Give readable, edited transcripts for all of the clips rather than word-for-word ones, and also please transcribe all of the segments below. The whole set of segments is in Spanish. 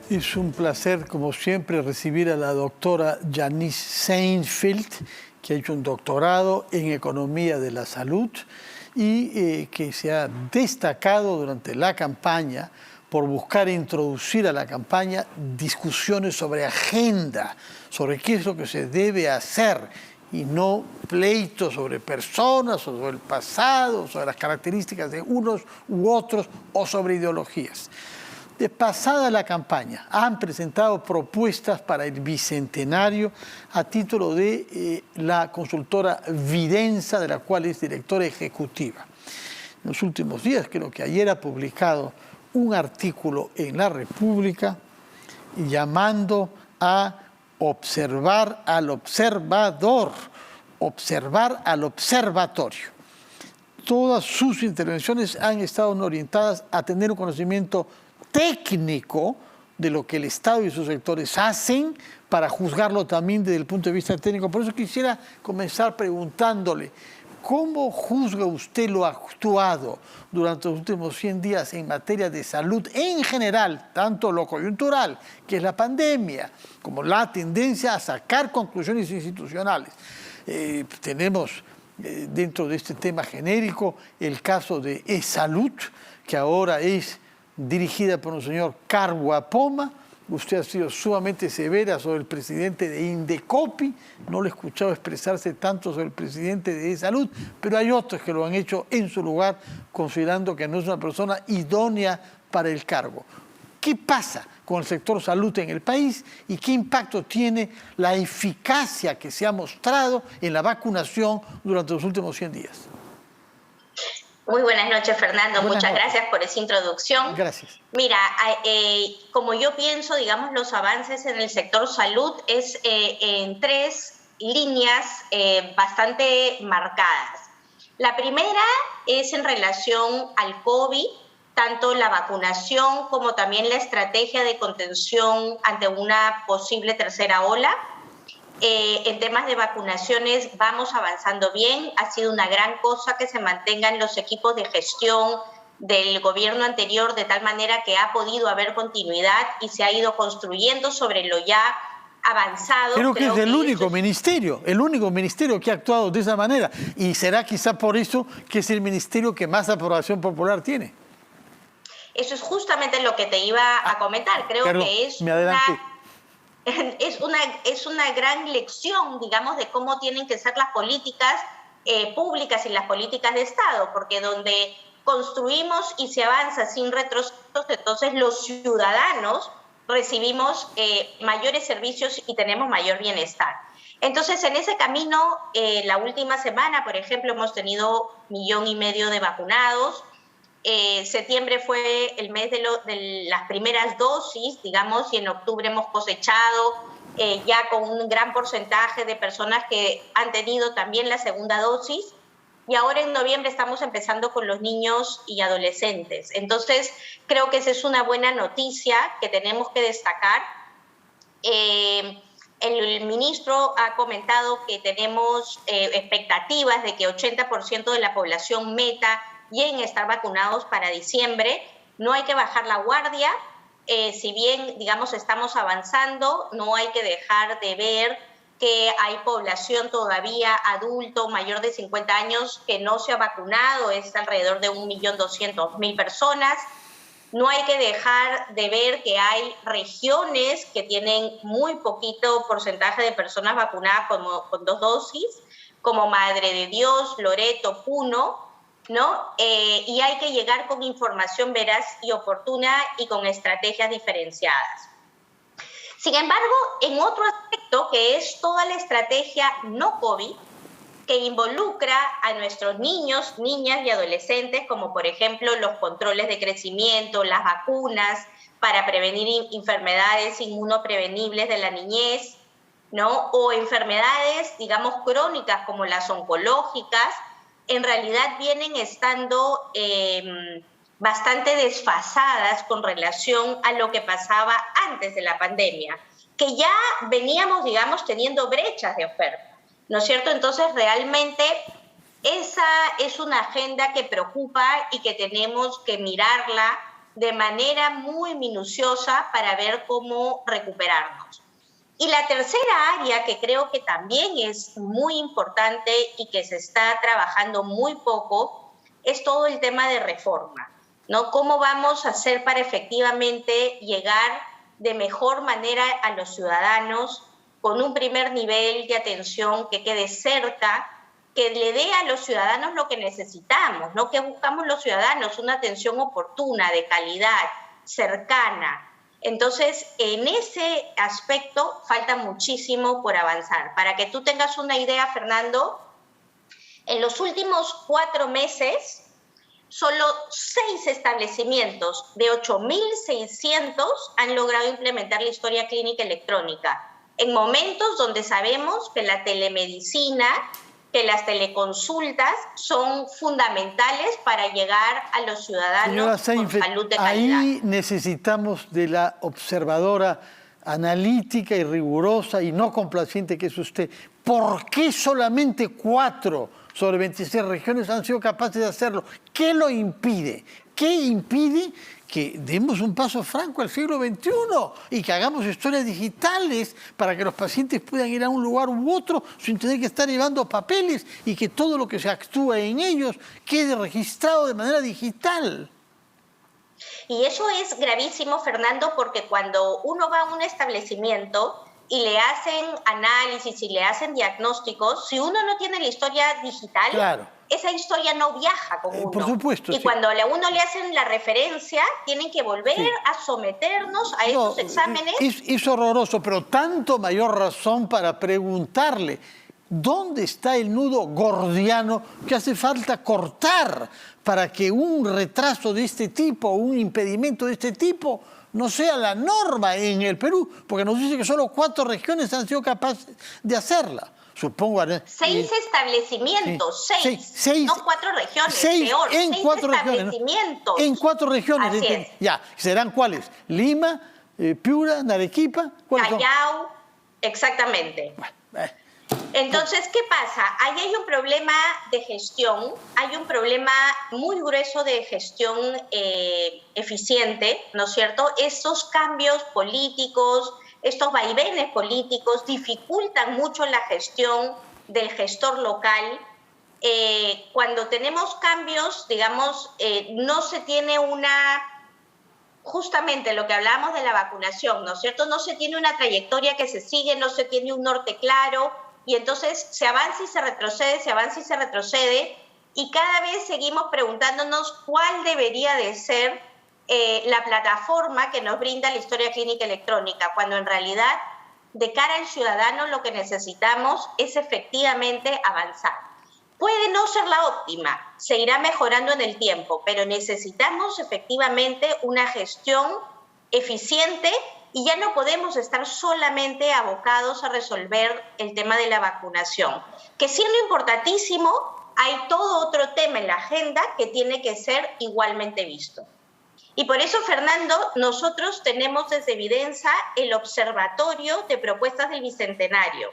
Es un placer, como siempre, recibir a la doctora Janice Seinfeld, que ha hecho un doctorado en Economía de la Salud y que se ha destacado durante la campaña por buscar introducir a la campaña discusiones sobre agenda, sobre qué es lo que se debe hacer, y no pleitos sobre personas, o sobre el pasado, sobre las características de unos u otros, o sobre ideologías. De pasada la campaña, han presentado propuestas para el Bicentenario a título de la consultora Videnza, de la cual es directora ejecutiva. En los últimos días, creo que ayer ha publicado un artículo en La República llamando a observar al observador, observar al observatorio. Todas sus intervenciones han estado orientadas a tener un conocimiento técnico de lo que el Estado y sus sectores hacen para juzgarlo también desde el punto de vista técnico. Por eso quisiera comenzar preguntándole, ¿cómo juzga usted lo actuado durante los últimos 100 días en materia de salud en general, tanto lo coyuntural, que es la pandemia, como la tendencia a sacar conclusiones institucionales? Tenemos dentro de este tema genérico el caso de eSalud, que ahora es dirigida por un señor Carwa Poma. Usted ha sido sumamente severa sobre el presidente de Indecopi, no lo he escuchado expresarse tanto sobre el presidente de eSalud, pero hay otros que lo han hecho en su lugar, considerando que no es una persona idónea para el cargo. ¿Qué pasa con el sector salud en el país y qué impacto tiene la eficacia que se ha mostrado en la vacunación durante los últimos 100 días? Muy buenas noches, Fernando. Muchas gracias por esa introducción. Gracias. Mira, como yo pienso, digamos, los avances en el sector salud es en tres líneas bastante marcadas. La primera es en relación al COVID, tanto la vacunación como también la estrategia de contención ante una posible tercera ola. En temas de vacunaciones vamos avanzando bien. Ha sido una gran cosa que se mantengan los equipos de gestión del gobierno anterior de tal manera que ha podido haber continuidad y se ha ido construyendo sobre lo ya avanzado. Creo que es el único ministerio que ha actuado de esa manera, y será quizá por eso que es el ministerio que más aprobación popular tiene. Eso es justamente lo que te iba a comentar. Creo que es una gran lección, digamos, de cómo tienen que ser las políticas públicas y las políticas de Estado, porque donde construimos y se avanza sin retrocesos, entonces los ciudadanos recibimos mayores servicios y tenemos mayor bienestar. Entonces, en ese camino, la última semana, por ejemplo, hemos tenido 1,5 millones de vacunados. Septiembre fue el mes de las primeras dosis, digamos, y en octubre hemos cosechado ya con un gran porcentaje de personas que han tenido también la segunda dosis, y ahora en noviembre estamos empezando con los niños y adolescentes. Entonces, creo que esa es una buena noticia que tenemos que destacar. El ministro ha comentado que tenemos expectativas de que 80% de la población meta lleguen a estar vacunados para diciembre. No hay que bajar la guardia. Si bien, digamos, estamos avanzando, no hay que dejar de ver que hay población todavía adulto mayor de 50 años que no se ha vacunado, es alrededor de 1.200.000 personas. No hay que dejar de ver que hay regiones que tienen muy poquito porcentaje de personas vacunadas con 2 dosis, como Madre de Dios, Loreto, Puno, ¿no? Y hay que llegar con información veraz y oportuna y con estrategias diferenciadas. Sin embargo, en otro aspecto, que es toda la estrategia no COVID, que involucra a nuestros niños, niñas y adolescentes, como por ejemplo los controles de crecimiento, las vacunas para prevenir enfermedades inmunoprevenibles de la niñez, ¿no? O enfermedades, digamos, crónicas como las oncológicas, en realidad vienen estando bastante desfasadas con relación a lo que pasaba antes de la pandemia, que ya veníamos, digamos, teniendo brechas de oferta, ¿no es cierto? Entonces, realmente, esa es una agenda que preocupa y que tenemos que mirarla de manera muy minuciosa para ver cómo recuperarnos. Y la tercera área que creo que también es muy importante y que se está trabajando muy poco es todo el tema de reforma, ¿no? ¿Cómo vamos a hacer para efectivamente llegar de mejor manera a los ciudadanos con un primer nivel de atención que quede cerca, que le dé a los ciudadanos lo que necesitamos, ¿no? ¿Qué buscamos los ciudadanos? Una atención oportuna, de calidad, cercana. Entonces, en ese aspecto falta muchísimo por avanzar. Para que tú tengas una idea, Fernando, en los últimos 4 meses, solo 6 establecimientos de 8.600 han logrado implementar la historia clínica electrónica, en momentos donde sabemos que la telemedicina, que las teleconsultas son fundamentales para llegar a los ciudadanos con salud de calidad. Ahí necesitamos de la observadora analítica y rigurosa y no complaciente que es usted. ¿Por qué solamente 4 sobre 26 regiones han sido capaces de hacerlo? ¿Qué lo impide? ¿Qué impide que demos un paso franco al siglo XXI y que hagamos historias digitales para que los pacientes puedan ir a un lugar u otro sin tener que estar llevando papeles y que todo lo que se actúa en ellos quede registrado de manera digital? Y eso es gravísimo, Fernando, porque cuando uno va a un establecimiento y le hacen análisis y le hacen diagnósticos, si uno no tiene la historia digital, claro, esa historia no viaja con uno. Por supuesto. Y cuando a uno le hacen la referencia, tienen que volver a someternos a estos exámenes. Es horroroso, pero tanto mayor razón para preguntarle dónde está el nudo gordiano que hace falta cortar para que un retraso de este tipo, un impedimento de este tipo, no sea la norma en el Perú, porque nos dice que solo 4 regiones han sido capaces de hacerla. Supongo. 6 establecimientos, 6, no 4 regiones, 6 peor, en 6 4 establecimientos. Regiones, en 4 regiones. Así es. Ya, ¿serán cuáles? Lima, Piura, Arequipa. Callao, exactamente. Entonces, ¿qué pasa? Ahí hay un problema de gestión, hay un problema muy grueso de gestión eficiente, ¿no es cierto? Estos cambios políticos, estos vaivenes políticos dificultan mucho la gestión del gestor local. Cuando tenemos cambios, digamos, no se tiene justamente lo que hablábamos de la vacunación, ¿no es cierto? No se tiene una trayectoria que se sigue, no se tiene un norte claro, y entonces se avanza y se retrocede, se avanza y se retrocede, y cada vez seguimos preguntándonos cuál debería de ser la plataforma que nos brinda la historia clínica electrónica, cuando en realidad, de cara al ciudadano, lo que necesitamos es efectivamente avanzar. Puede no ser la óptima, se irá mejorando en el tiempo, pero necesitamos efectivamente una gestión eficiente y ya no podemos estar solamente abocados a resolver el tema de la vacunación, que siendo importantísimo, hay todo otro tema en la agenda que tiene que ser igualmente visto. Y por eso, Fernando, nosotros tenemos desde Vidensa el Observatorio de Propuestas del Bicentenario,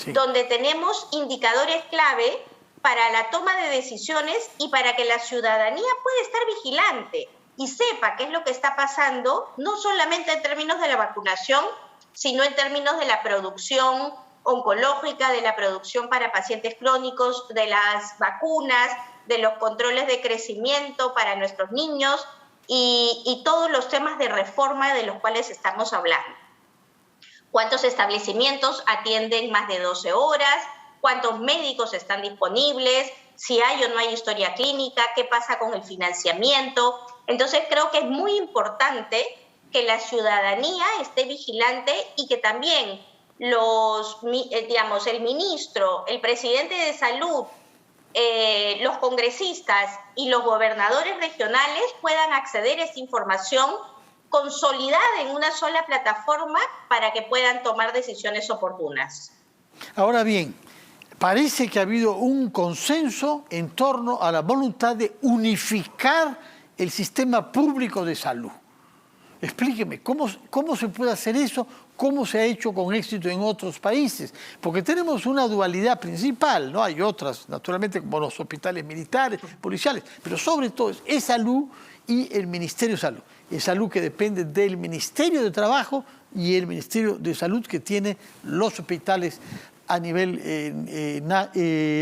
donde tenemos indicadores clave para la toma de decisiones y para que la ciudadanía pueda estar vigilante y sepa qué es lo que está pasando, no solamente en términos de la vacunación, sino en términos de la producción oncológica, de la producción para pacientes crónicos, de las vacunas, de los controles de crecimiento para nuestros niños y todos los temas de reforma de los cuales estamos hablando. ¿Cuántos establecimientos atienden más de 12 horas? ¿Cuántos médicos están disponibles? Si hay o no hay historia clínica, ¿qué pasa con el financiamiento? Entonces creo que es muy importante que la ciudadanía esté vigilante y que también el ministro, el presidente de salud, los congresistas y los gobernadores regionales puedan acceder a esta información consolidada en una sola plataforma para que puedan tomar decisiones oportunas. Ahora bien, parece que ha habido un consenso en torno a la voluntad de unificar el sistema público de salud. Explíqueme, ¿cómo se puede hacer eso? ¿Cómo se ha hecho con éxito en otros países? Porque tenemos una dualidad principal, ¿no? Hay otras, naturalmente, como los hospitales militares, policiales, pero sobre todo es salud y el Ministerio de Salud. Es salud que depende del Ministerio de Trabajo y el Ministerio de Salud que tiene los hospitales a nivel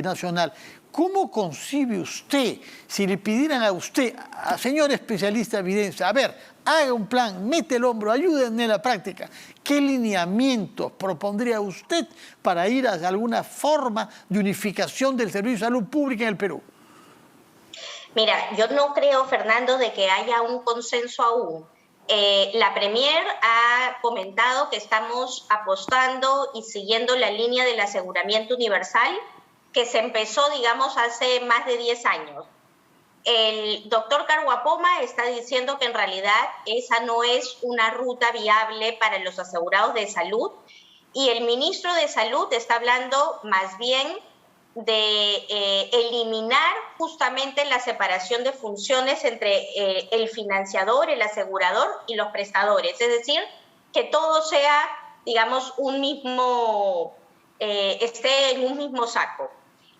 nacional. ¿Cómo concibe usted, si le pidieran a usted, a señor especialista de evidencia, a ver, haga un plan, mete el hombro, ayúdenme en la práctica, qué lineamientos propondría usted para ir hacia alguna forma de unificación del servicio de salud pública en el Perú? Mira, yo no creo, Fernando, de que haya un consenso aún. La Premier ha comentado que estamos apostando y siguiendo la línea del aseguramiento universal que se empezó, digamos, hace más de 10 años. El doctor Karahuapoma está diciendo que en realidad esa no es una ruta viable para los asegurados de salud y el ministro de Salud está hablando más bien de eliminar justamente la separación de funciones entre el financiador, el asegurador y los prestadores. Es decir, que todo sea, digamos, esté en un mismo saco.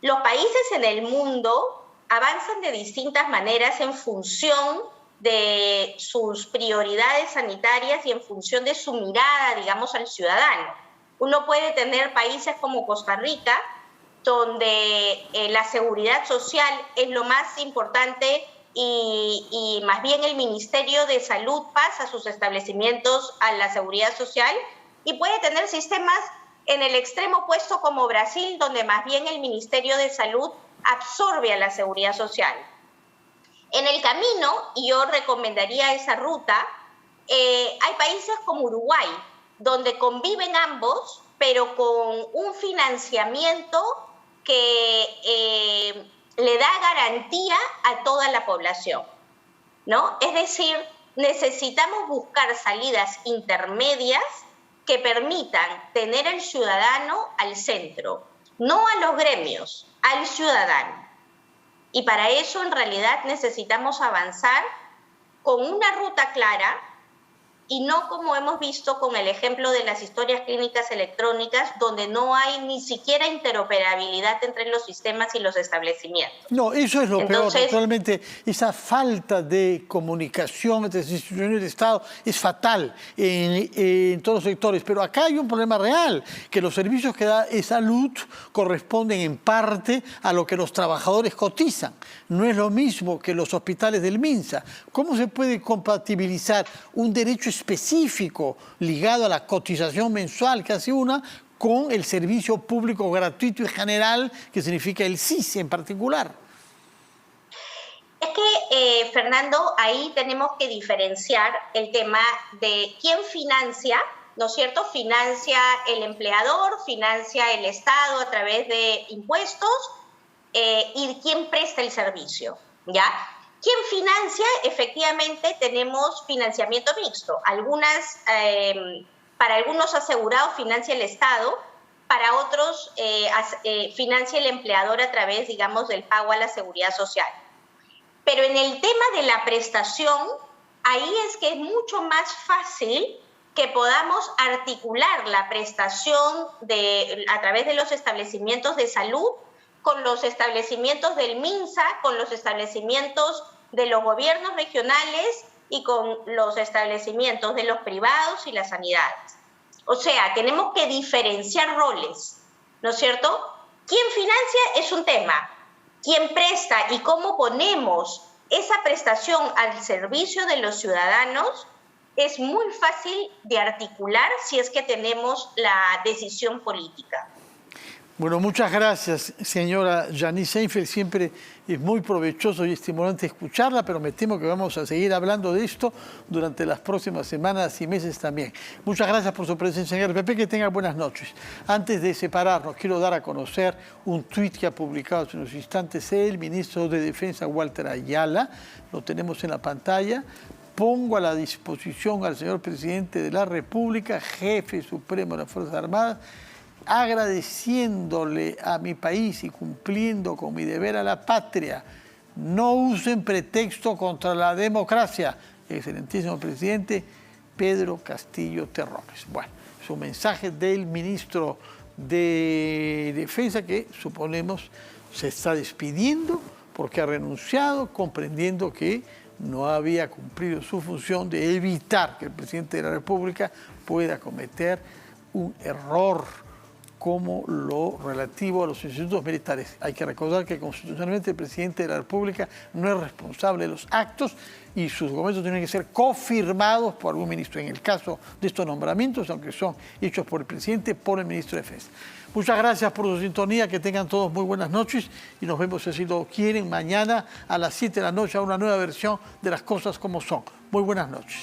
Los países en el mundo avanzan de distintas maneras en función de sus prioridades sanitarias y en función de su mirada, digamos, al ciudadano. Uno puede tener países como Costa Rica, donde la seguridad social es lo más importante y más bien el Ministerio de Salud pasa sus establecimientos a la seguridad social, y puede tener sistemas en el extremo opuesto como Brasil, donde más bien el Ministerio de Salud absorbe a la seguridad social. En el camino, y yo recomendaría esa ruta, hay países como Uruguay, donde conviven ambos, pero con un financiamiento que le da garantía a toda la población, ¿no? Es decir, necesitamos buscar salidas intermedias que permitan tener al ciudadano al centro, no a los gremios, al ciudadano. Y para eso en realidad necesitamos avanzar con una ruta clara y no como hemos visto con el ejemplo de las historias clínicas electrónicas, donde no hay ni siquiera interoperabilidad entre los sistemas y los establecimientos. No, eso es lo peor. Naturalmente, esa falta de comunicación entre las instituciones del Estado es fatal en todos los sectores. Pero acá hay un problema real, que los servicios que da salud corresponden en parte a lo que los trabajadores cotizan. No es lo mismo que los hospitales del MINSA. ¿Cómo se puede compatibilizar un derecho específico ligado a la cotización mensual que hace una con el servicio público gratuito y general que significa el SIS en particular? Es que, Fernando, ahí tenemos que diferenciar el tema de quién financia, ¿no es cierto? Financia el empleador, financia el Estado a través de impuestos, y quién presta el servicio, ¿ya? ¿Quién financia? Efectivamente, tenemos financiamiento mixto. Para algunos asegurados financia el Estado, para otros financia el empleador a través, digamos, del pago a la seguridad social. Pero en el tema de la prestación, ahí es que es mucho más fácil que podamos articular la prestación a través de los establecimientos de salud con los establecimientos del MINSA, con los establecimientos de los gobiernos regionales y con los establecimientos de los privados y las sanidades. O sea, tenemos que diferenciar roles, ¿no es cierto? ¿Quién financia? Es un tema. ¿Quién presta y cómo ponemos esa prestación al servicio de los ciudadanos? Es muy fácil de articular si es que tenemos la decisión política. Bueno, muchas gracias, señora Janice Seinfeld. Siempre es muy provechoso y estimulante escucharla, pero me temo que vamos a seguir hablando de esto durante las próximas semanas y meses también. Muchas gracias por su presencia en RPP. Que tenga buenas noches. Antes de separarnos, quiero dar a conocer un tuit que ha publicado hace unos instantes el ministro de Defensa, Walter Ayala. Lo tenemos en la pantalla. Pongo a la disposición al señor presidente de la República, jefe supremo de las Fuerzas Armadas, agradeciéndole a mi país y cumpliendo con mi deber a la patria. No usen pretexto contra la democracia. Excelentísimo presidente, Pedro Castillo Terrones. Bueno, es un mensaje del ministro de Defensa que suponemos se está despidiendo porque ha renunciado, comprendiendo que no había cumplido su función de evitar que el presidente de la República pueda cometer un error como lo relativo a los institutos militares. Hay que recordar que constitucionalmente el presidente de la República no es responsable de los actos y sus documentos tienen que ser confirmados por algún ministro. En el caso de estos nombramientos, aunque son hechos por el presidente, por el ministro de Defensa. Muchas gracias por su sintonía, que tengan todos muy buenas noches y nos vemos, si así lo quieren, mañana a las 7 de la noche a una nueva versión de Las Cosas Como Son. Muy buenas noches.